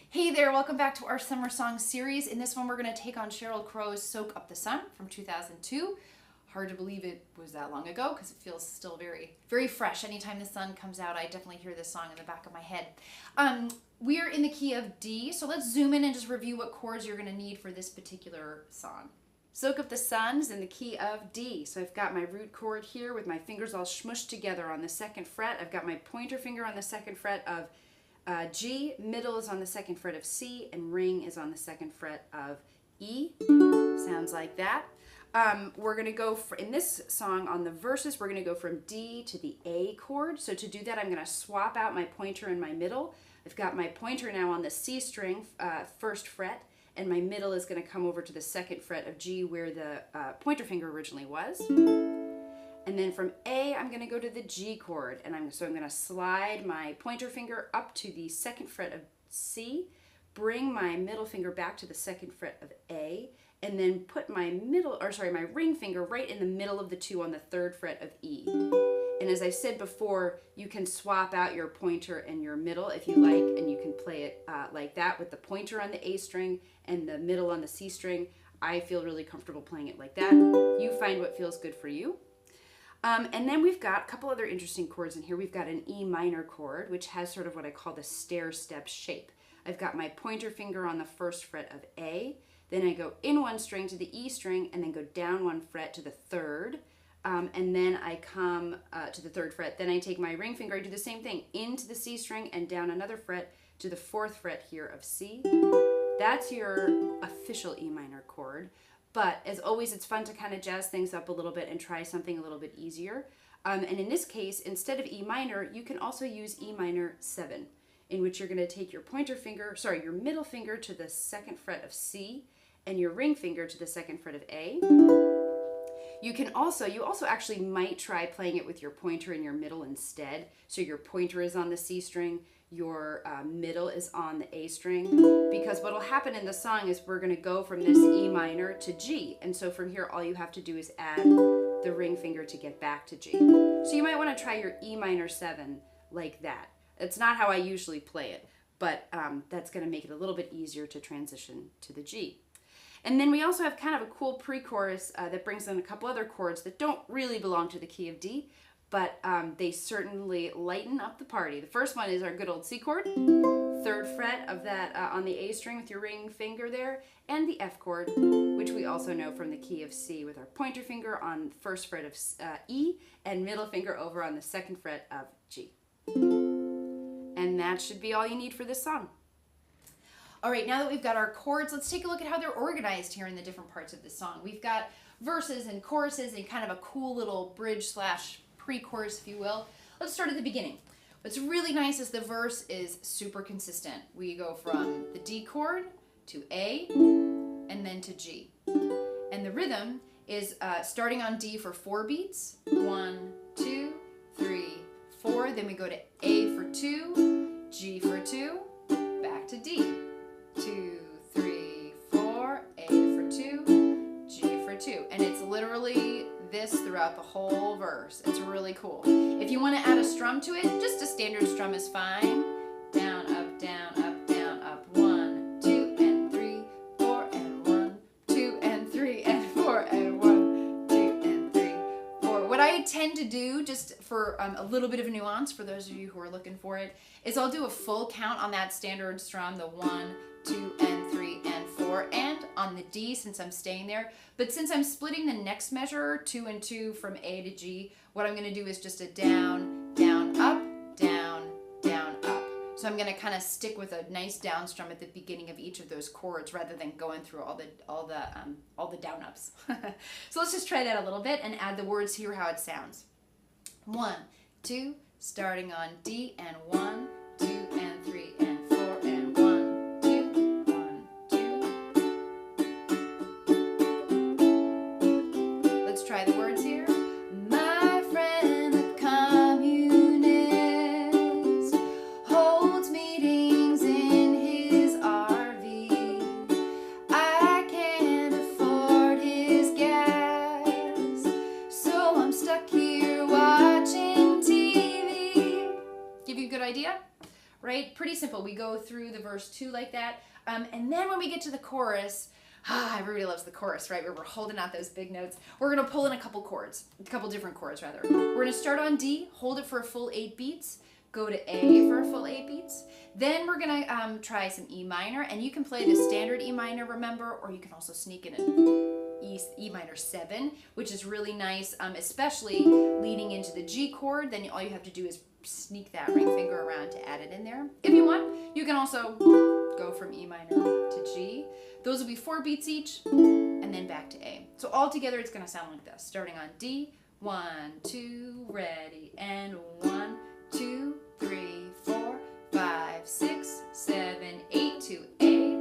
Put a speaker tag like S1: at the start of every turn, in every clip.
S1: Hey there, welcome back to our summer song series. In this one, we're going to take on Sheryl Crow's Soak Up the Sun from 2002. Hard to believe it was that long ago because it feels still very, very fresh. Anytime the sun comes out, I definitely hear this song in the back of my head. We are in the key of D, so let's zoom in and just review what chords you're going to need for this particular song.
S2: Soak Up the Sun is in the key of D. So I've got my root chord here with my fingers all smushed together on the second fret. I've got my pointer finger on the second fret of G, middle is on the second fret of C, and ring is on the second fret of E. Sounds like that. We're going to go, in this song on the verses, we're going to go from D to the A chord. So to do that, I'm going to swap out my pointer and my middle. I've got my pointer now on the C string, first fret, and my middle is going to come over to the second fret of G where the pointer finger originally was. And then from A, I'm going to go to the G chord, and I'm going to slide my pointer finger up to the second fret of C, bring my middle finger back to the second fret of A, and then put my my ring finger right in the middle of the two on the third fret of E. And as I said before, you can swap out your pointer and your middle if you like, and you can play it like that with the pointer on the A string and the middle on the C string. I feel really comfortable playing it like that. You find what feels good for you. And then we've got a couple other interesting chords in here. We've got an E minor chord, which has sort of what I call the stair-step shape. I've got my pointer finger on the first fret of A, then I go in one string to the E string, and then go down one fret to the third, and then I come to the third fret. Then I take my ring finger, I do the same thing, into the C string and down another fret to the fourth fret here of C. That's your official E minor chord. But as always, it's fun to kind of jazz things up a little bit and try something a little bit easier. And in this case, instead of E minor, you can also use E minor 7, in which you're going to take your your middle finger to the second fret of C and your ring finger to the second fret of A. You also actually might try playing it with your pointer and your middle instead. So your pointer is on the C string, your middle is on the A string, because what will happen in the song is we're going to go from this E minor to G, and so from here all you have to do is add the ring finger to get back to G. So you might want to try your E minor 7 like that. It's not how I usually play it, but that's going to make it a little bit easier to transition to the G. And then we also have kind of a cool pre-chorus that brings in a couple other chords that don't really belong to the key of D, but they certainly lighten up the party. The first one is our good old C chord, third fret of that on the A string with your ring finger there, and the F chord, which we also know from the key of C with our pointer finger on first fret of E and middle finger over on the second fret of G. And that should be all you need for this song.
S1: All right, now that we've got our chords, let's take a look at how they're organized here in the different parts of this song. We've got verses and choruses and kind of a cool little bridge slash pre-chorus, if you will. Let's start at the beginning. What's really nice is the verse is super consistent. We go from the D chord to A and then to G. And the rhythm is starting on D for 4 beats. 1, 2, 3, 4. Then we go to A for 2, G for 2, back to D. 2, 3, 4, A for 2, G for 2. And it's literally this throughout the whole verse. It's really cool. If you want to add a strum to it, just a standard strum is fine. Down, up, down, up, down, up. 1, 2, and 3, 4, and 1, 2, and 3, and 4, and 1, 2, and 3, 4. What I tend to do, just for a little bit of a nuance for those of you who are looking for it, is I'll do a full count on that standard strum, the 1, 2, and 3, and 4, and on the D since I'm staying there. But since I'm splitting the next measure, 2 and 2 from A to G, what I'm going to do is just a down, down, up, down, down, up. So I'm going to kind of stick with a nice down strum at the beginning of each of those chords rather than going through all the down ups. So let's just try that a little bit and add the words, hear how it sounds. 1, 2, starting on D, and 1, 2, and 3, and 4, and 1, 2, 1, 2. Let's try the words here. My friend the communist holds meetings in his RV. I can't afford his gas, so I'm stuck here watching TV. Give you a good idea? right? Pretty simple. We go through the verse 2 like that. And then when we get to the chorus, everybody loves the chorus, right? Where we're holding out those big notes. We're going to pull in a couple different chords rather. We're going to start on D, hold it for a full 8 beats, go to A for a full 8 beats. Then we're going to try some E minor, and you can play the standard E minor, remember, or you can also sneak in an E minor 7, which is really nice, especially leading into the G chord. Then all you have to do is sneak that ring finger around to add it in there. If you want, you can also go from E minor to G. Those will be 4 beats each, and then back to A. So all together, it's going to sound like this. Starting on D, 1, 2, ready, and 1, 2, 3, 4, 5, 6, 7, 8 to A,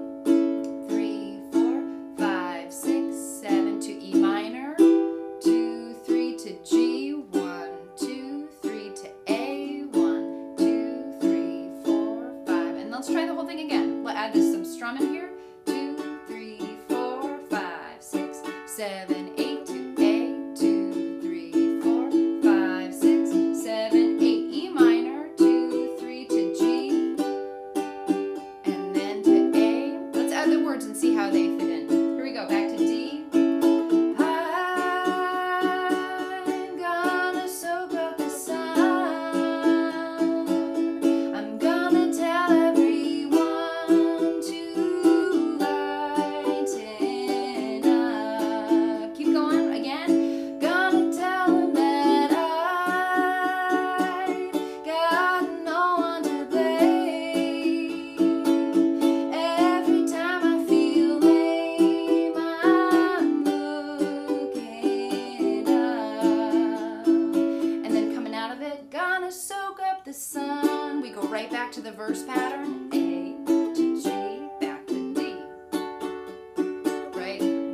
S1: 3, 4, 5, 6, 7 to E minor, 2, 3 to G, 1, 2, 3 to A, 1, 2, 3, 4, 5. And let's try the whole thing again. We'll add some strumming here. 2, 3, 4, 5, 6, 7, 8 to A, 2, 3, 4, 5, 6, 7, 8, E minor, 2, 3 to G, and then to A. Let's add the words and see how they fit in. Here we go, back to D. I'm gonna soak up the sun. I'm gonna tell everyone to lighten up. Keep going again. Gonna tell them that I've got no one to blame. Every time I feel lame, I'm looking up. And then coming out of it, gonna soak up the sun. We go right back to the verse pattern. A to G, back to D.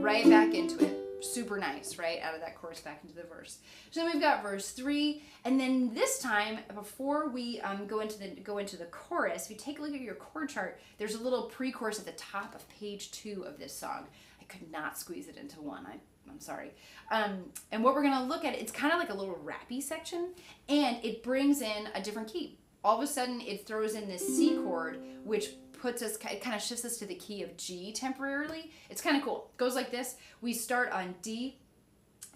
S1: Right back into it. Super nice, right? Out of that chorus back into the verse. So then we've got verse 3, and then this time, before we go into the chorus, if you take a look at your chord chart, there's a little pre-chorus at the top of page 2 of this song. I could not squeeze it into one. I'm sorry. And what we're gonna look at, it's kind of like a little rappy section, and it brings in a different key. All of a sudden, it throws in this C chord, which it kind of shifts us to the key of G temporarily. It's kind of cool. It goes like this. We start on D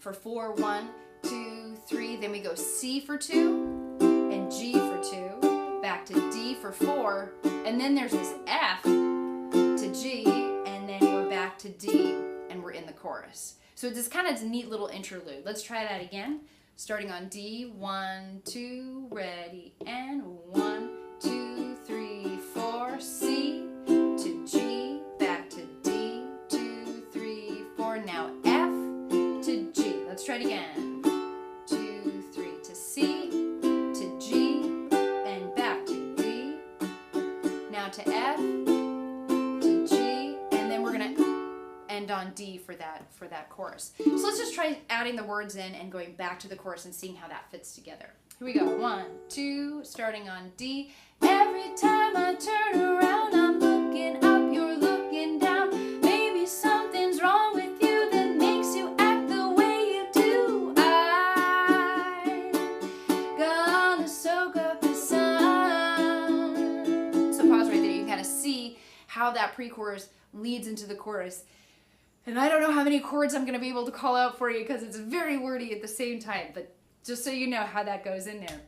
S1: for 4, 1, 2, 3. Then we go C for 2 and G for 2. Back to D for 4. And then there's this F to G. And then we're back to D and we're in the chorus. So it's this kind of neat little interlude. Let's try that again. Starting on D, 1, 2, ready, and 1, 2, 3, 4, C to G, back to D, 2, 3, 4, now F to G. Let's try it again. 2, 3 to C, to G, and back to D, now to F, to G, and then we're gonna end on D for that chorus. So let's just try adding the words in and going back to the chorus and seeing how that fits together. Here we go. 1, 2, starting on D. Every time I turn around, I'm looking up, you're looking down. Maybe something's wrong with you that makes you act the way you do. I'm gonna soak up the sun. So pause right there. You can kind of see how that pre-chorus leads into the chorus. And I don't know how many chords I'm going to be able to call out for you because it's very wordy at the same time, but just so you know how that goes in there.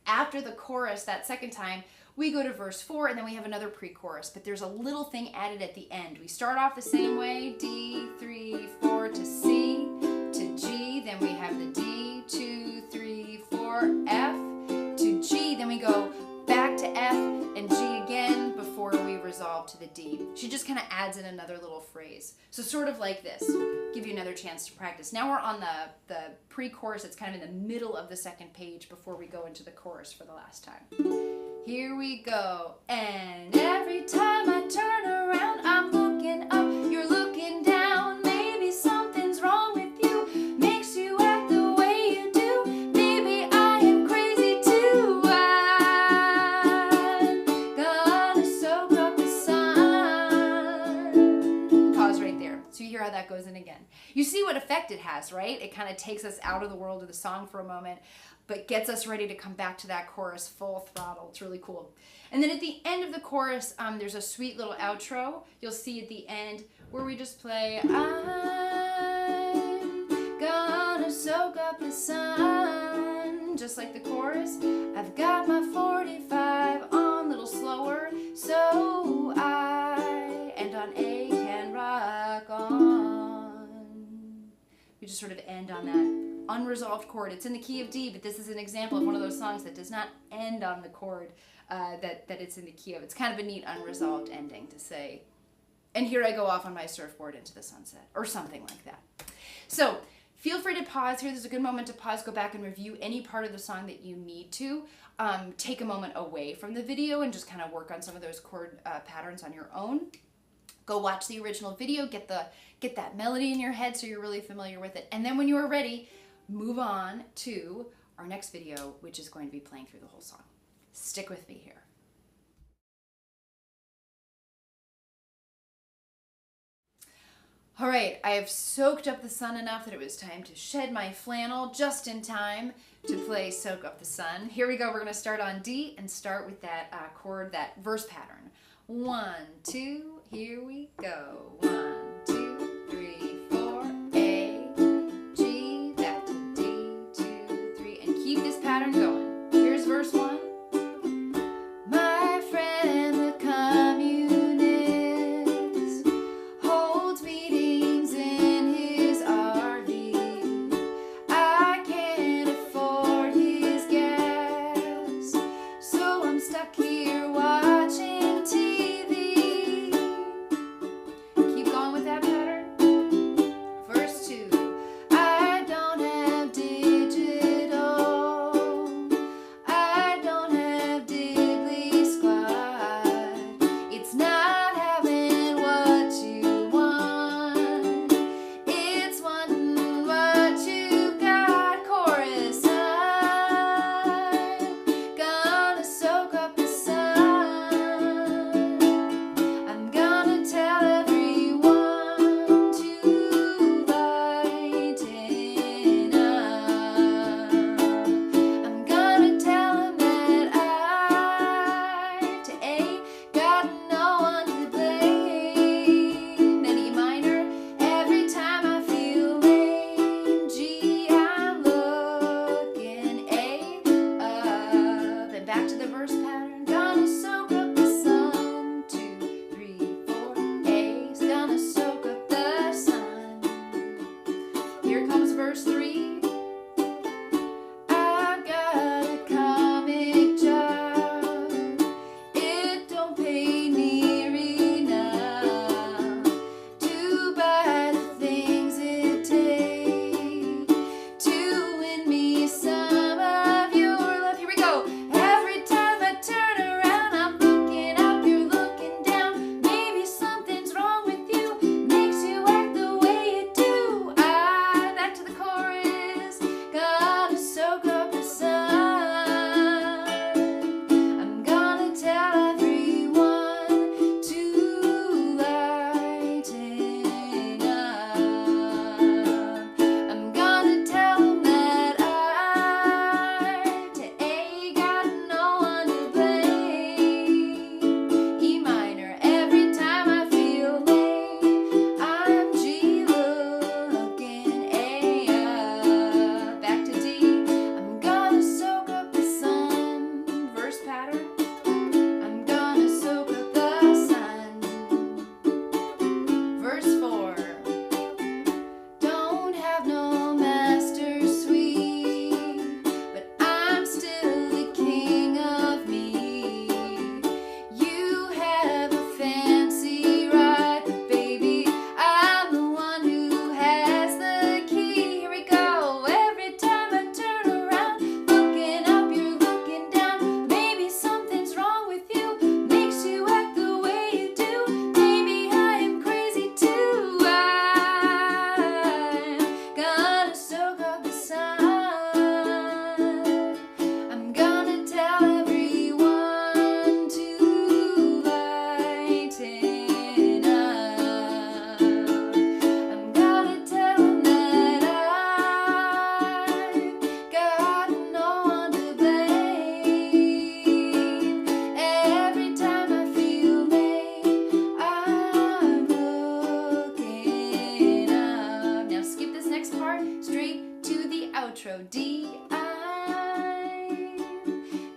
S1: After the chorus, that second time, we go to verse 4, and then we have another pre-chorus, but there's a little thing added at the end. We start off the same way, D, 3, 4 to C, to G, then we have the D, 2, 3, 4, F, to G, then we go back to F and G again before we resolve to the D. She just kind of adds in another little phrase. So sort of like this. Give you another chance to practice. Now we're on the pre-chorus. It's kind of in the middle of the second page before we go into the chorus for the last time. Here we go. And every time I turn around, I'm looking up, you're looking down. Maybe something's wrong with you, makes you act the way you do. Maybe I am crazy too. I'm gonna soak up the sun. Pause right there. So you hear how that goes in again. You see what effect it has, right? It kind of takes us out of the world of the song for a moment. but gets us ready to come back to that chorus full throttle. It's really cool. And then at the end of the chorus, there's a sweet little outro. You'll see at the end where we just play, I'm gonna soak up the sun, just like the chorus. I've got my 45 on, a little slower, so I, and on A, can rock on. We just sort of end on that unresolved chord. It's in the key of D, but this is an example of one of those songs that does not end on the chord that it's in the key of. It's kind of a neat unresolved ending to say, and here I go off on my surfboard into the sunset, or something like that. So feel free to pause here. There's a good moment to pause, go back and review any part of the song that you need to. Take a moment away from the video and just kind of work on some of those chord patterns on your own. Go watch the original video, get that melody in your head so you're really familiar with it. And then when you are ready, move on to our next video, which is going to be playing through the whole song. Stick with me here. All right, I have soaked up the sun enough that it was time to shed my flannel just in time to play Soak Up the Sun. Here we go. We're going to start on D and start with that chord, that verse pattern. 1, 2, here we go. 1, 2, 3, 4, A, G, back to D, 2, 3, and keep this pattern going. Here's verse 1. My friend the communist holds meetings in his RV. I can't afford his gas, so I'm stuck here watching TV. Keep going with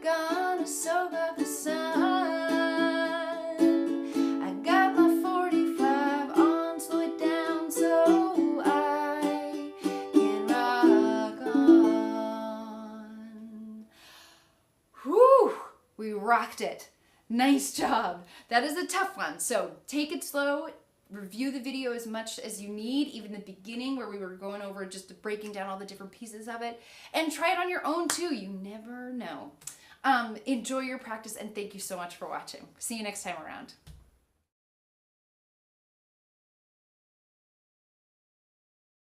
S1: Gonna soak up the sun. I got my 45 on, slow it down so I can rock on. Whew! We rocked it. Nice job. That is a tough one. So take it slow. Review the video as much as you need, even the beginning where we were going over just breaking down all the different pieces of it. And try it on your own too. You never know. Enjoy your practice and thank you so much for watching. See you next time around.